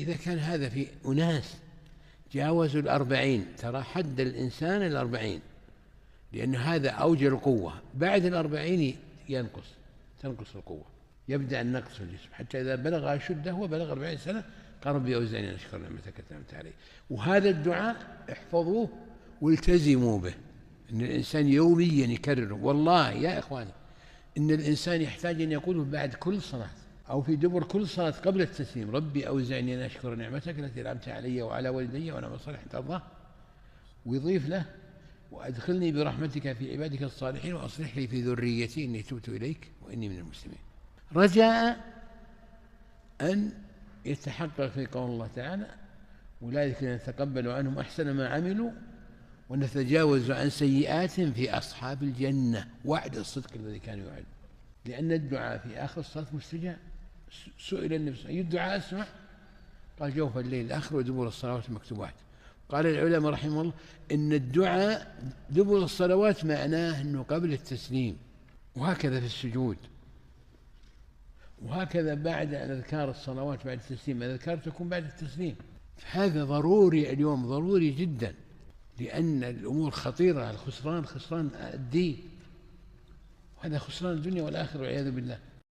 إذا كان هذا في أناس جاوزوا 40، ترى حد الإنسان 40، لأن هذا أوج القوة، بعد 40 تنقص القوة، يبدأ النقص في الجسم، حتى إذا بلغ أشده وبلغ 40 سنة قال ربي أوزعني أن أشكر نعمتك التي أنعمت علي. وهذا الدعاء احفظوه والتزموا به، إن الإنسان يوميا يكرره. والله يا إخواني إن الإنسان يحتاج أن يقوله بعد كل صلاة أو في دبر كل صلاة قبل التسليم: ربي أوزعني أن أشكر نعمتك التي أنعمت علي وعلى والدي وأنا صالح ترضاه. ويضيف له: وأدخلني برحمتك في عبادك الصالحين وأصلح لي في ذريتي إني تبت إليك وإني من المسلمين، رجاء أن يتحقق في قول الله تعالى: أولئك نتقبل عنهم أحسن ما عملوا ونتجاوز عن سيئات في أصحاب الجنة، وعد الصدق الذي كان يوعد. لأن الدعاء في آخر الصلاة مستجاب. سئل النبي صلى الله عليه وسلم: أي الدعاء أسمع؟ قال: جوف الليل الآخر ودبور الصلوات المكتوبات. قال العلماء رحمه الله: إن الدعاء دبر الصلوات معناه أنه قبل التسليم، وهكذا في السجود، وهكذا بعد أذكار الصلوات بعد التسليم، الأذكار تكون بعد التسليم. هذا ضروري اليوم، ضروري جدا، لأن الأمور خطيرة. الخسران خسران الدين، وهذا خسران الدنيا والآخرة والعياذ بالله.